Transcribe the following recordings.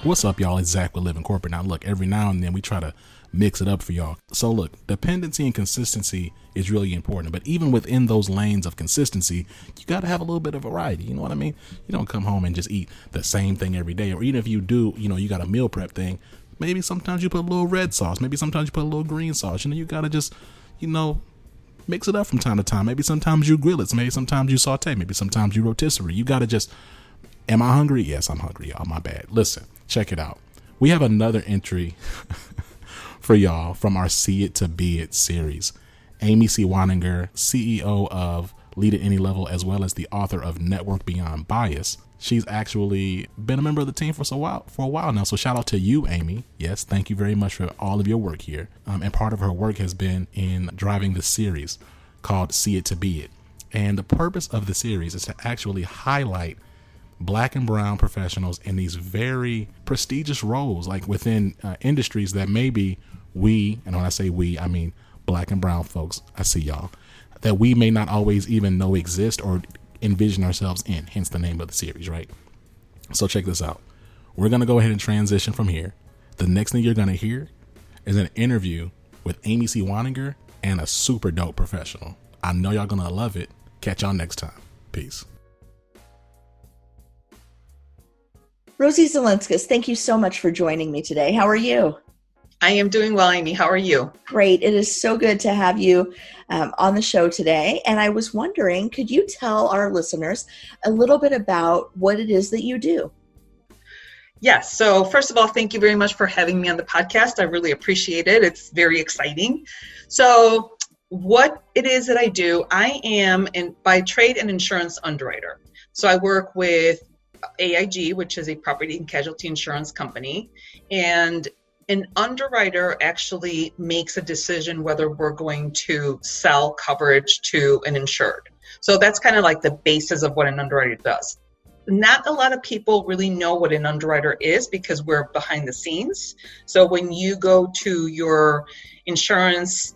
What's up, y'all? It's Zach with Living Corporate. Now, look, every now and then we try to mix it up for y'all. So, look, dependency and consistency is really important. But even within those lanes of consistency, you got to have a little bit of variety. You know what I mean? You don't come home and just eat the same thing every day. Or even if you do, you got a meal prep thing. Maybe sometimes you put a little red sauce. Maybe sometimes you put a little green sauce. You got to just, mix it up from time to time. Maybe sometimes you grill it. Maybe sometimes you saute. Maybe sometimes you rotisserie. You got to just, am I hungry? Yes, I'm hungry, y'all. My bad. Listen. Check it out. We have another entry for y'all from our See It to Be It series. Amy C. Waninger, CEO of Lead at Any Level, as well as the author of Network Beyond Bias. She's actually been a member of the team for a while now. So shout out to you, Amy. Yes, thank you very much for all of your work here. And part of her work has been in driving this series called See It to Be It. And the purpose of the series is to actually highlight Black and brown professionals in these very prestigious roles, like within industries that maybe we, and when I say we, I mean Black and brown folks, I see y'all, that we may not always even know exist or envision ourselves in, hence the name of the series, right? So check this out. We're going to go ahead and transition from here. The next thing you're going to hear is an interview with Amy C. Waninger and a super dope professional. I know y'all going to love it. Catch y'all next time. Peace. Rosie Zilinskas, thank you so much for joining me today. How are you? I am doing well, Amy. How are you? Great. It is so good to have you on the show today. And I was wondering, could you tell our listeners a little bit about what it is that you do? Yes. So first of all, thank you very much for having me on the podcast. I really appreciate it. It's very exciting. So what it is that I do, I am by trade an insurance underwriter. So I work with AIG, which is a property and casualty insurance company, and an underwriter actually makes a decision whether we're going to sell coverage to an insured. So that's kind of like the basis of what an underwriter does. Not a lot of people really know what an underwriter is because we're behind the scenes. So when you go to your insurance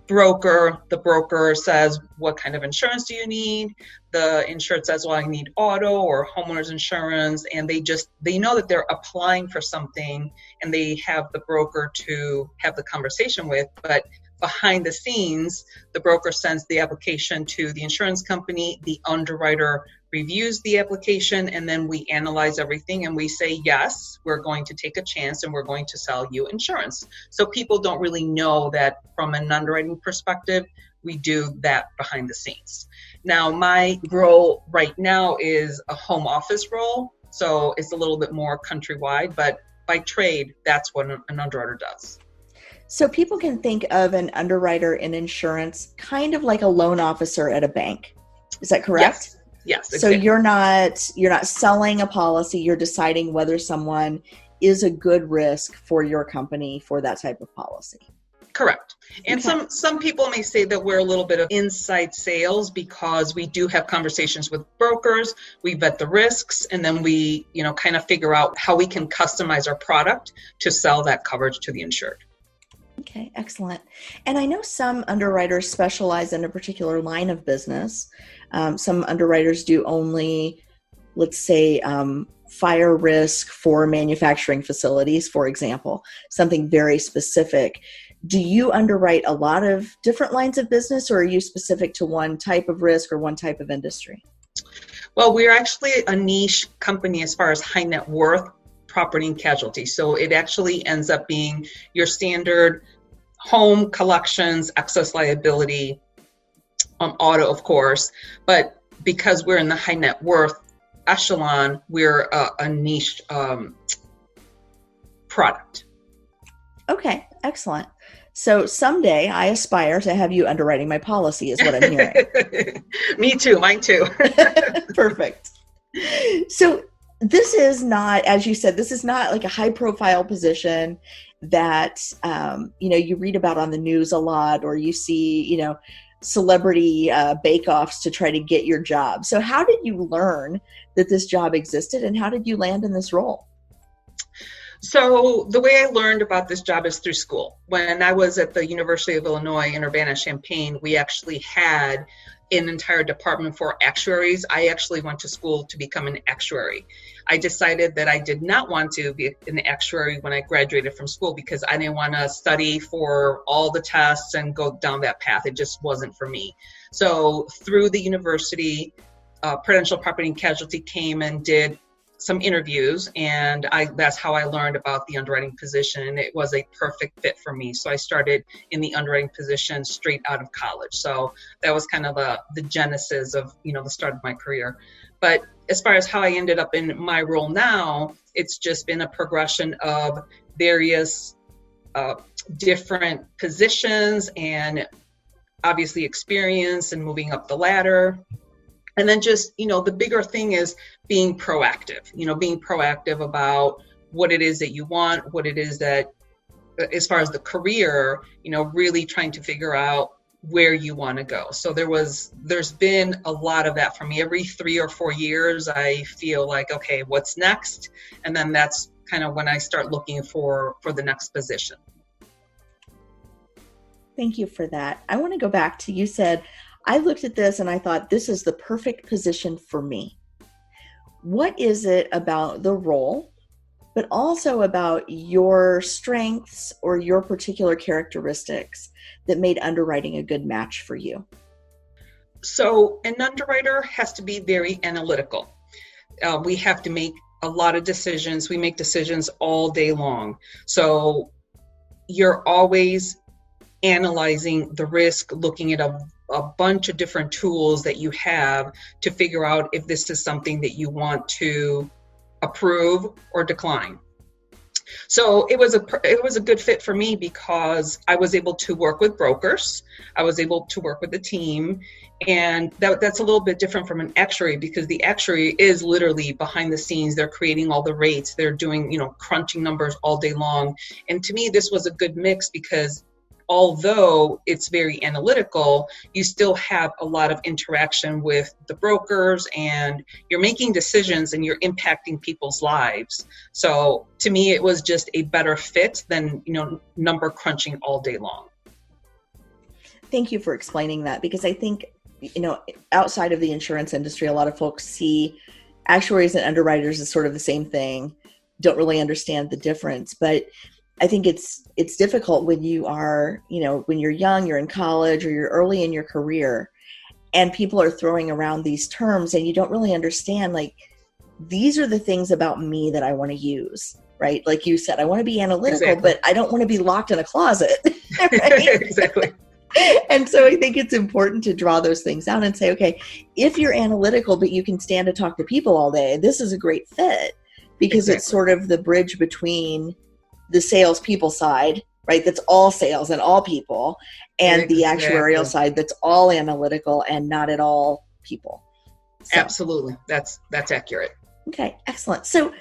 broker, the broker says, what kind of insurance do you need? The insured says, well, I need auto or homeowners insurance. And they know that they're applying for something and they have the broker to have the conversation with. But behind the scenes, the broker sends the application to the insurance company, the underwriter reviews the application, and then we analyze everything and we say, yes, we're going to take a chance and we're going to sell you insurance. So people don't really know that from an underwriting perspective, we do that behind the scenes. Now, my role right now is a home office role, so it's a little bit more countrywide, but by trade, that's what an underwriter does. So people can think of an underwriter in insurance kind of like a loan officer at a bank. Is that correct? Yes. So exactly. You're not selling a policy, you're deciding whether someone is a good risk for your company for that type of policy. Correct. And okay. some people may say that we're a little bit of inside sales because we do have conversations with brokers, we vet the risks, and then we, kind of figure out how we can customize our product to sell that coverage to the insured. Okay, excellent. And I know some underwriters specialize in a particular line of business. Some underwriters do only, let's say, fire risk for manufacturing facilities, for example, something very specific. Do you underwrite a lot of different lines of business, or are you specific to one type of risk or one type of industry? Well, we're actually a niche company as far as high net worth property and casualty. So it actually ends up being your standard home collections, excess liability, auto, of course. But because we're in the high net worth echelon, we're a niche product. Okay, excellent. So someday I aspire to have you underwriting my policy is what I'm hearing. Me too, mine too. Perfect. So this is not, as you said, this is not like a high profile position that, you read about on the news a lot, or you see, celebrity bake-offs to try to get your job. So how did you learn that this job existed, and how did you land in this role? So the way I learned about this job is through school. When I was at the University of Illinois in Urbana-Champaign, we actually had an entire department for actuaries. I actually went to school to become an actuary. I decided that I did not want to be an actuary when I graduated from school because I didn't want to study for all the tests and go down that path. It just wasn't for me. So through the university, Prudential Property and Casualty came and did some interviews, and that's how I learned about the underwriting position, and it was a perfect fit for me. So I started in the underwriting position straight out of college. So that was kind of the genesis of, the start of my career. But as far as how I ended up in my role now, it's just been a progression of various different positions and obviously experience and moving up the ladder. And then just, the bigger thing is being proactive, being proactive about what it is that you want, what it is that, as far as the career, really trying to figure out where you want to go. So there's been a lot of that for me. Every 3 or 4 years, I feel like, okay, what's next? And then that's kind of when I start looking for the next position. Thank you for that. I want to go back to, you said, I looked at this and I thought, this is the perfect position for me. What is it about the role, but also about your strengths or your particular characteristics that made underwriting a good match for you? So an underwriter has to be very analytical. We have to make a lot of decisions. We make decisions all day long. So you're always analyzing the risk, looking at a bunch of different tools that you have to figure out if this is something that you want to approve or decline. So it was a good fit for me because I was able to work with brokers. I was able to work with the team, and that's a little bit different from an actuary because the actuary is literally behind the scenes. They're creating all the rates. They're doing, crunching numbers all day long. And to me, this was a good mix because although it's very analytical, you still have a lot of interaction with the brokers and you're making decisions and you're impacting people's lives. So to me, it was just a better fit than, number crunching all day long. Thank you for explaining that, because I think, outside of the insurance industry, a lot of folks see actuaries and underwriters as sort of the same thing, don't really understand the difference. But I think it's difficult when you are, when you're young, you're in college or you're early in your career and people are throwing around these terms and you don't really understand, like, these are the things about me that I want to use, right? Like you said, I want to be analytical, exactly. But I don't want to be locked in a closet. Right? Exactly. And so I think it's important to draw those things out and say, okay, if you're analytical, but you can stand to talk to people all day, this is a great fit because It's sort of the bridge between the salespeople side, right? That's all sales and all people, and the actuarial side that's all analytical and not at all people. So, absolutely. That's accurate. Okay, excellent. So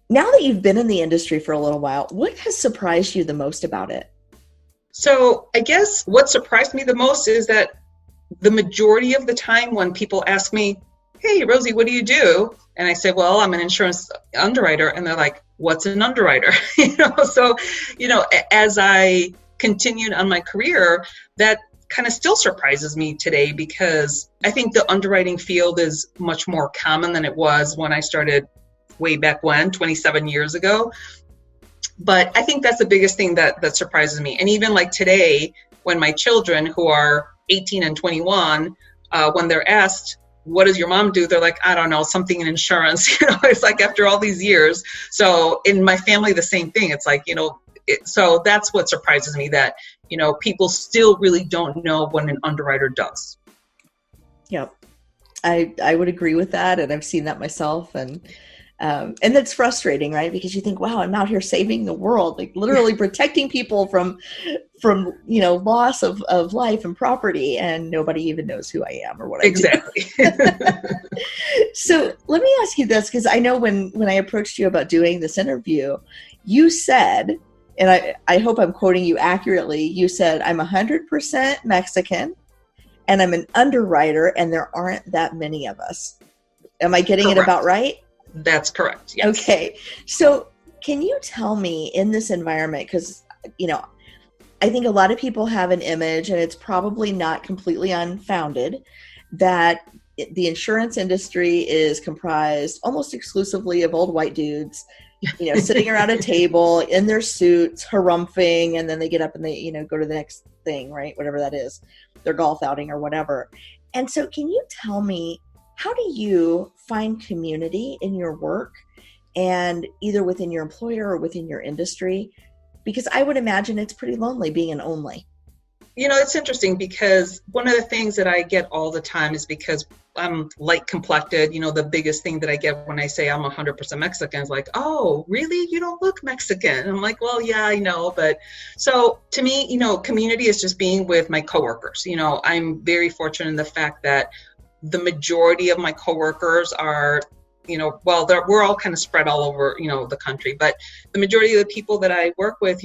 now that you've been in the industry for a little while, what has surprised you the most about it? So I guess what surprised me the most is that the majority of the time when people ask me, hey, Rosie, what do you do? And I say, well, I'm an insurance underwriter. And they're like, what's an underwriter? So, as I continued on my career, that kind of still surprises me today because I think the underwriting field is much more common than it was when I started way back when, 27 years ago. But I think that's the biggest thing that surprises me. And even like today, when my children who are 18 and 21, when they're asked, what does your mom do? They're like, I don't know, something in insurance. It's like after all these years. So in my family, the same thing. It's like, so that's what surprises me, that, people still really don't know what an underwriter does. Yep. I would agree with that. And I've seen that myself. And that's frustrating, right? Because you think, wow, I'm out here saving the world, like literally protecting people from loss of life and property, and nobody even knows who I am or what I do. Exactly. So let me ask you this, because I know when I approached you about doing this interview, you said, and I hope I'm quoting you accurately, you said, I'm 100% Mexican and I'm an underwriter and there aren't that many of us. Am I getting Correct. It about right? That's correct. Yes. Okay. So can you tell me in this environment, because, I think a lot of people have an image, and it's probably not completely unfounded, that the insurance industry is comprised almost exclusively of old white dudes, sitting around a table in their suits, harumphing, and then they get up and they, go to the next thing, right? Whatever that is, their golf outing or whatever. And so can you tell me, how do you find community in your work, and either within your employer or within your industry? Because I would imagine it's pretty lonely being an only. It's interesting because one of the things that I get all the time is because I'm light complected. The biggest thing that I get when I say I'm 100% Mexican is like, oh, really? You don't look Mexican. I'm like, well, yeah, I know. But so to me, community is just being with my coworkers. I'm very fortunate in the fact that the majority of my coworkers are, we're all kind of spread all over, the country. But the majority of the people that I work with,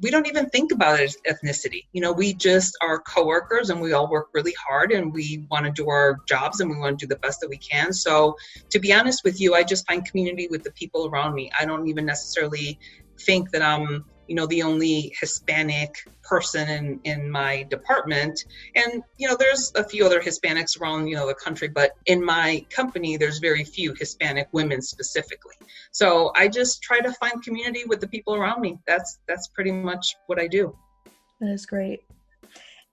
we don't even think about it as ethnicity. We just are coworkers, and we all work really hard, and we want to do our jobs, and we want to do the best that we can. So to be honest with you, I just find community with the people around me. I don't even necessarily think that I'm, the only Hispanic person in my department. And, there's a few other Hispanics around, the country, but in my company, there's very few Hispanic women specifically. So I just try to find community with the people around me. That's pretty much what I do. That is great.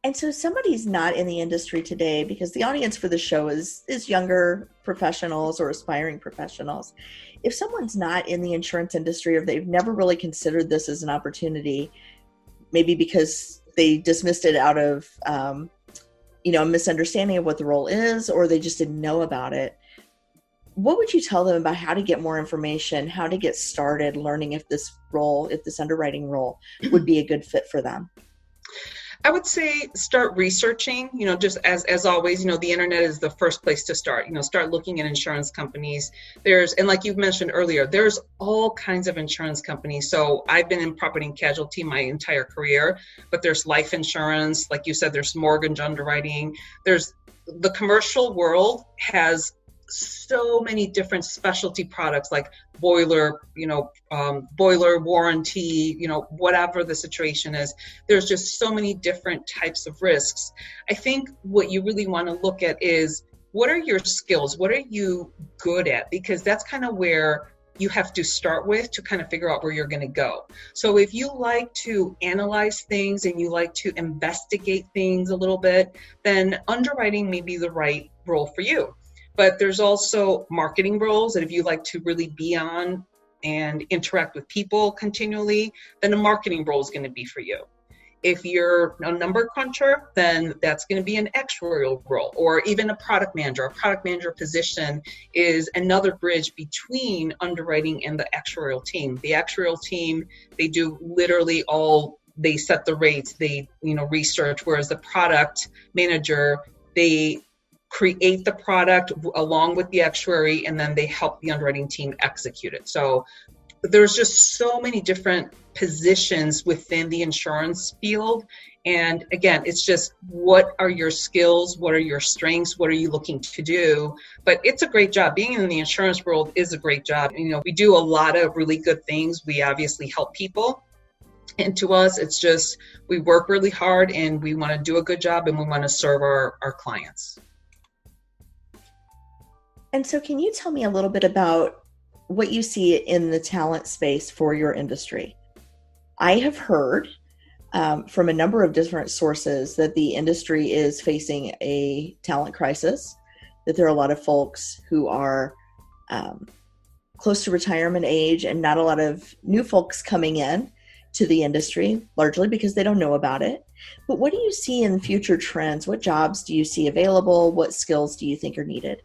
And so somebody's not in the industry today, because the audience for the show is younger professionals or aspiring professionals. If someone's not in the insurance industry, or they've never really considered this as an opportunity, maybe because they dismissed it out of, a misunderstanding of what the role is, or they just didn't know about it, what would you tell them about how to get more information, how to get started learning if this underwriting role would be a good fit for them? I would say start researching, just as always, the internet is the first place to start. Start looking at insurance companies. And like you've mentioned earlier, there's all kinds of insurance companies. So I've been in property and casualty my entire career, but there's life insurance. Like you said, there's mortgage underwriting. There's the commercial world has so many different specialty products, like boiler warranty, whatever the situation is. There's just so many different types of risks. I think what you really want to look at is, what are your skills? What are you good at? Because that's kind of where you have to start with to kind of figure out where you're going to go. So if you like to analyze things and you like to investigate things a little bit, then underwriting may be the right role for you. But there's also marketing roles that if you like to really be on and interact with people continually, then a marketing role is going to be for you. If you're a number cruncher, then that's going to be an actuarial role, or even a product manager. A product manager position is another bridge between underwriting and the actuarial team. The actuarial team, they do literally they set the rates, they research, whereas the product manager, they create the product along with the actuary, and then they help the underwriting team execute it. So there's just so many different positions within the insurance field. And again, it's just, what are your skills? What are your strengths? What are you looking to do? But it's a great job. Being in the insurance world is a great job. We do a lot of really good things. We obviously help people. And to us, it's just, we work really hard, and we want to do a good job, and we want to serve our clients. And so can you tell me a little bit about what you see in the talent space for your industry? I have heard from a number of different sources that the industry is facing a talent crisis, that there are a lot of folks who are close to retirement age, and not a lot of new folks coming in to the industry, largely because they don't know about it. But what do you see in future trends? What jobs do you see available? What skills do you think are needed?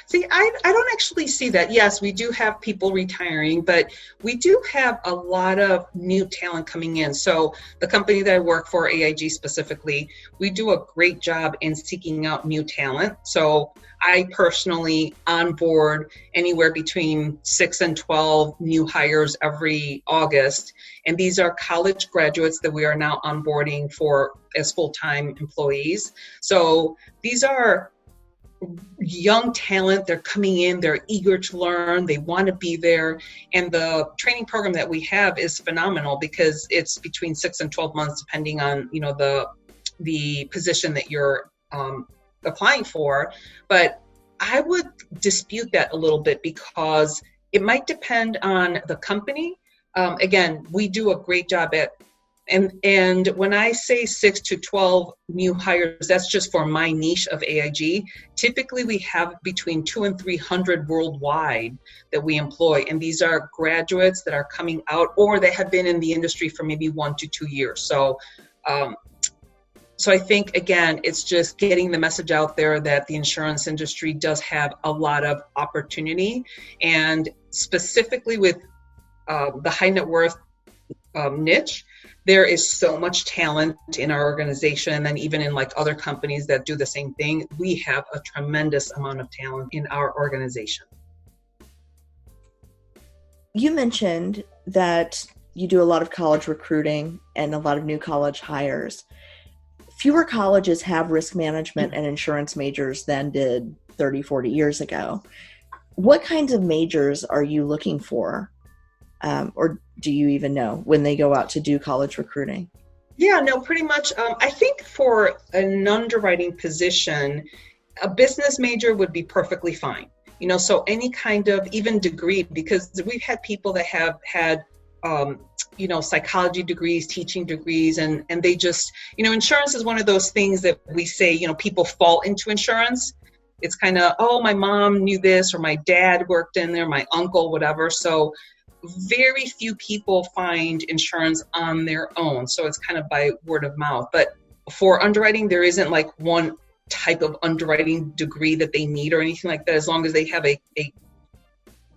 See, I don't actually see that. Yes, we do have people retiring, but we do have a lot of new talent coming in. So the company that I work for, AIG specifically, we do a great job in seeking out new talent. So I personally onboard anywhere between 6 and 12 new hires every August. And these are college graduates that we are now onboarding as full-time employees. So these are young talent. They're coming in, they're eager to learn, they want to be there. And the training program that we have is phenomenal because it's between 6 and 12 months, depending on, the position that you're applying for. But I would dispute that a little bit because it might depend on the company. Again, we do a great job at and when I say 6 to 12 new hires, that's just for my niche of AIG. Typically, we have between 200 and 300 worldwide that we employ. And these are graduates that are coming out or they have been in the industry for maybe 1 to 2 years. So I think, again, it's just getting the message out there that the insurance industry does have a lot of opportunity. And specifically with the high net worth niche, there is so much talent in our organization, and even in like other companies that do the same thing. We have a tremendous amount of talent in our organization. You mentioned that you do a lot of college recruiting and a lot of new college hires. Fewer colleges have risk management and insurance majors than did 30, 40 years ago. What kinds of majors are you looking for? Or do you even know when they go out to do college recruiting? Yeah, no, pretty much. I think for an underwriting position, a business major would be perfectly fine. So any kind of even degree, because we've had people that have had, psychology degrees, teaching degrees, and they just, insurance is one of those things that we say, people fall into insurance. It's kind of, oh, my mom knew this, or my dad worked in there, my uncle, whatever. So very few people find insurance on their own. So it's kind of by word of mouth. But for underwriting, there isn't like one type of underwriting degree that they need or anything like that, as long as they have a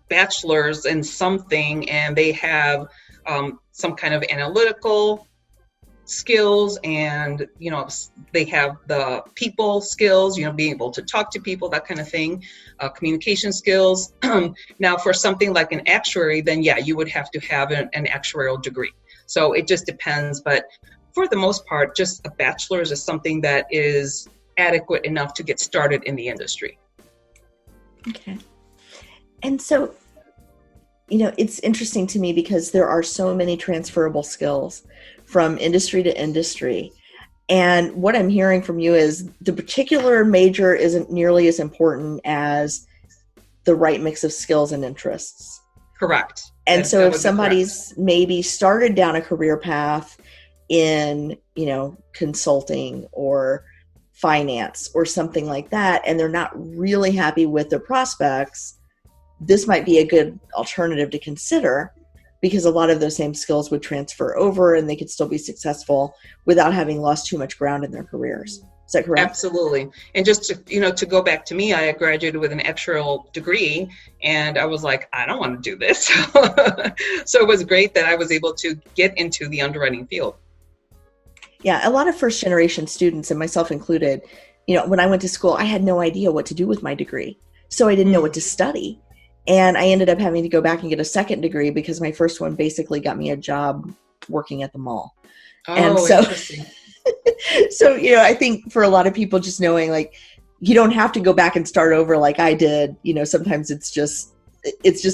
bachelor's in something and they have some kind of analytical skills and, they have the people skills, being able to talk to people, that kind of thing, communication skills. Now, for something like an actuary, then yeah, you would have to have an actuarial degree. So it just depends. But for the most part, just a bachelor's is something that is adequate enough to get started in the industry. Okay. And so, it's interesting to me because there are so many transferable skills from industry to industry. And what I'm hearing from you is the particular major isn't nearly as important as the right mix of skills and interests. Correct. And so if somebody's maybe started down a career path in, consulting or finance or something like that, and they're not really happy with their prospects, this might be a good alternative to consider, because a lot of those same skills would transfer over and they could still be successful without having lost too much ground in their careers. Is that correct? Absolutely. And just to go back to me, I graduated with an actuarial degree and I was like, I don't want to do this. So it was great that I was able to get into the underwriting field. Yeah, a lot of first generation students, and myself included, when I went to school, I had no idea what to do with my degree. So I didn't know what to study. And I ended up having to go back and get a second degree because my first one basically got me a job working at the mall. Oh, and so, interesting. So, I think for a lot of people, just knowing like, you don't have to go back and start over like I did. Sometimes it's just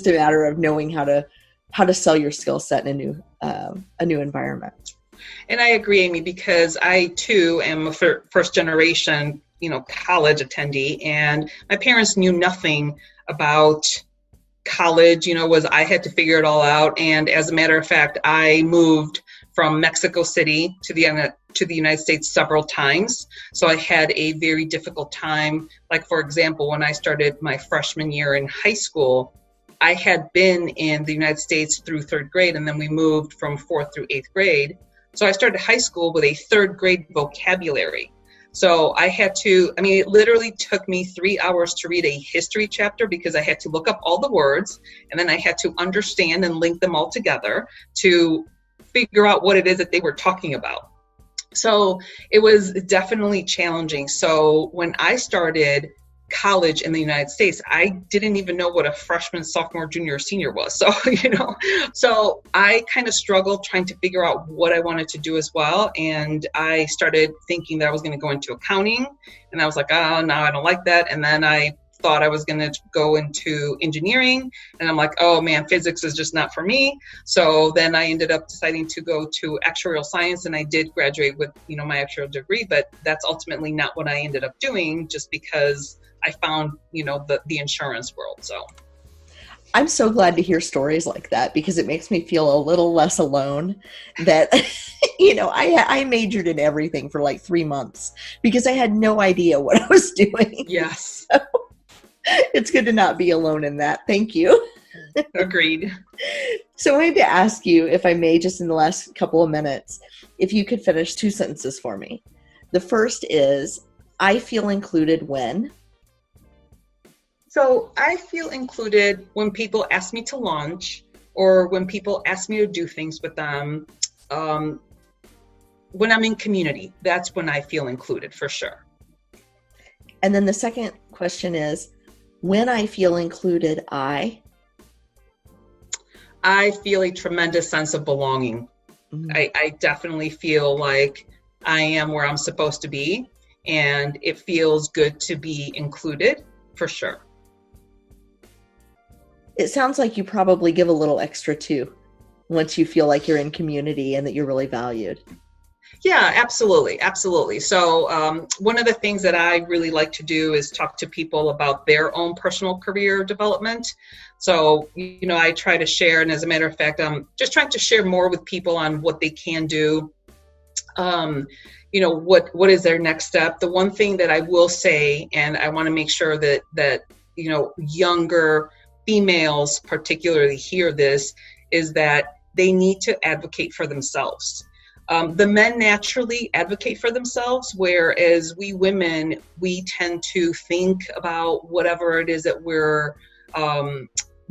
a matter of knowing how to sell your skill set in a new environment. And I agree, Amy, because I too am a first generation, college attendee, and my parents knew nothing about college. I had to figure it all out. And as a matter of fact, I moved from Mexico City to the United States several times. So I had a very difficult time. Like, for example, when I started my freshman year in high school, I had been in the United States through third grade, and then we moved from fourth through eighth grade. So I started high school with a third grade vocabulary. So I had to, it literally took me 3 hours to read a history chapter because I had to look up all the words, and then I had to understand and link them all together to figure out what it is that they were talking about. So it was definitely challenging. So when I started college in the United States, I didn't even know what a freshman, sophomore, junior, or senior was. So, so I kind of struggled trying to figure out what I wanted to do as well. And I started thinking that I was going to go into accounting, and I was like, oh, no, I don't like that. And then I thought I was going to go into engineering, and I'm like, oh man, physics is just not for me. So then I ended up deciding to go to actuarial science, and I did graduate with, my actuarial degree, but that's ultimately not what I ended up doing, just because I found, the insurance world. So I'm so glad to hear stories like that, because it makes me feel a little less alone that, I majored in everything for like 3 months because I had no idea what I was doing. Yes. So it's good to not be alone in that. Thank you. Agreed. So I wanted to ask you, if I may, just in the last couple of minutes, if you could finish 2 sentences for me. The first is, I feel included when? So I feel included when people ask me to launch, or when people ask me to do things with them. When I'm in community, that's when I feel included, for sure. And then the second question is, when I feel included, I feel a tremendous sense of belonging. I definitely feel like I am where I'm supposed to be, and it feels good to be included, for sure. It sounds like you probably give a little extra too, once you feel like you're in community and that you're really valued. Yeah, absolutely. Absolutely. So one of the things that I really like to do is talk to people about their own personal career development. So, I try to share, and as a matter of fact, I'm just trying to share more with people on what they can do. What is their next step? The one thing that I will say, and I want to make sure that younger females particularly hear this, is that they need to advocate for themselves. The men naturally advocate for themselves, whereas we women, we tend to think about whatever it is that we're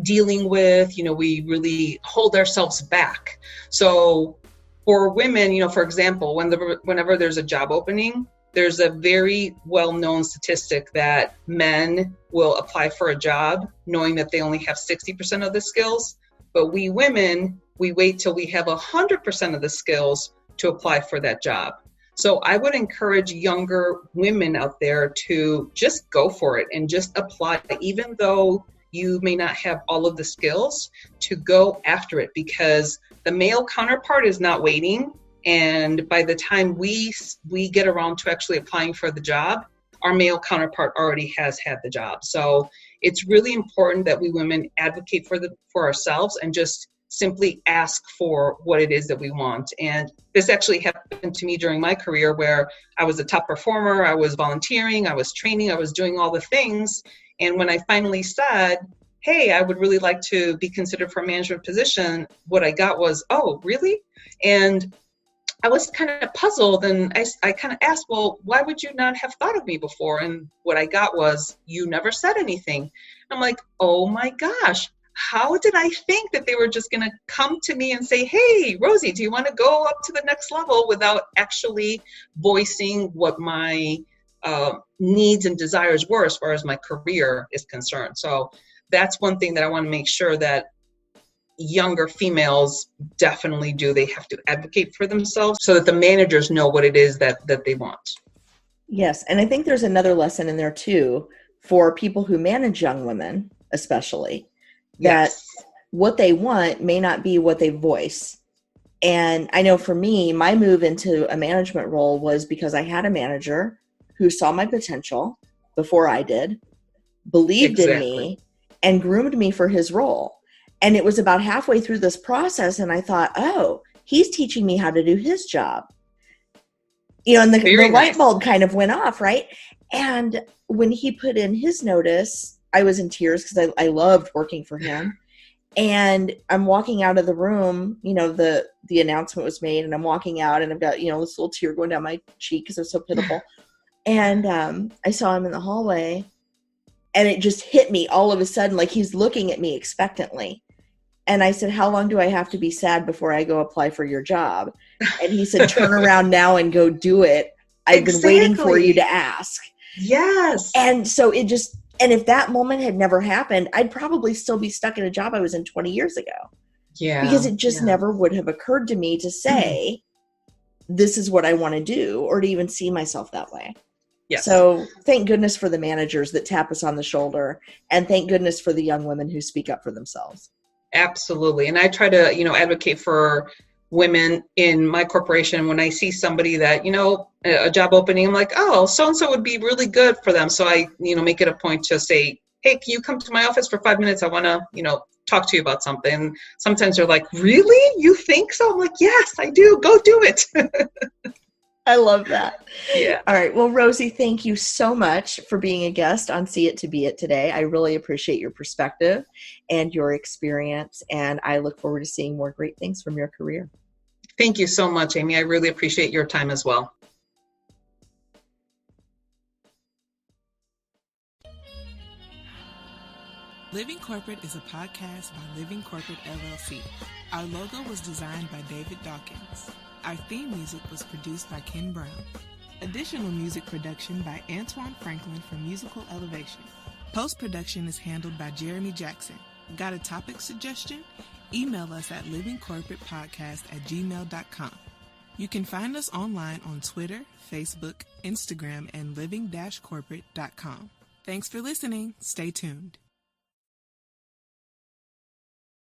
dealing with. We really hold ourselves back. So for women, for example, whenever there's a job opening, there's a very well-known statistic that men will apply for a job knowing that they only have 60% of the skills, but we women, we wait till we have 100% of the skills to apply for that job. So I would encourage younger women out there to just go for it and just apply, even though you may not have all of the skills, to go after it, because the male counterpart is not waiting. And by the time we get around to actually applying for the job, our male counterpart already has had the job. So it's really important that we women advocate for ourselves and just simply ask for what it is that we want. And this actually happened to me during my career, where I was a top performer, I was volunteering, I was training, I was doing all the things. And when I finally said, hey, I would really like to be considered for a management position, what I got was, oh, really? And I was kind of puzzled, and I kind of asked, well, why would you not have thought of me before? And what I got was, you never said anything. I'm like, oh my gosh, how did I think that they were just going to come to me and say, hey, Rosie, do you want to go up to the next level, without actually voicing what my needs and desires were as far as my career is concerned? So that's one thing that I want to make sure that younger females definitely do. They have to advocate for themselves so that the managers know what it is that they want. Yes. And I think there's another lesson in there too, for people who manage young women, especially, that Yes. what they want may not be what they voice. And I know for me, my move into a management role was because I had a manager who saw my potential before I did, believed in me, and groomed me for his role. And it was about halfway through this process, and I thought, oh, he's teaching me how to do his job. And the light bulb kind of went off, right? And when he put in his notice, I was in tears because I loved working for him. And I'm walking out of the room, the announcement was made, and I'm walking out, and I've got, this little tear going down my cheek because it was so pitiful. And I saw him in the hallway, and it just hit me all of a sudden, like he's looking at me expectantly. And I said, how long do I have to be sad before I go apply for your job? And he said, turn around now and go do it. I've been waiting for you to ask. Yes. And so and if that moment had never happened, I'd probably still be stuck in a job I was in 20 years ago. Yeah. Because it just never would have occurred to me to say, this is what I want to do, or to even see myself that way. Yes. So thank goodness for the managers that tap us on the shoulder, and thank goodness for the young women who speak up for themselves. Absolutely. And I try to, advocate for women in my corporation. When I see somebody that, a job opening, I'm like, oh, so-and-so would be really good for them. So I, make it a point to say, hey, can you come to my office for 5 minutes? I want to, talk to you about something. Sometimes they're like, really? You think so? I'm like, yes, I do. Go do it. I love that. Yeah. All right. Well, Rosie, thank you so much for being a guest on See It to Be It today. I really appreciate your perspective and your experience, and I look forward to seeing more great things from your career. Thank you so much, Amy. I really appreciate your time as well. Living Corporate is a podcast by Living Corporate LLC. Our logo was designed by David Dawkins. Our theme music was produced by Ken Brown. Additional music production by Antoine Franklin for Musical Elevation. Post-production is handled by Jeremy Jackson. Got a topic suggestion? Email us at livingcorporatepodcast@gmail.com. You can find us online on Twitter, Facebook, Instagram, and living-corporate.com. Thanks for listening. Stay tuned.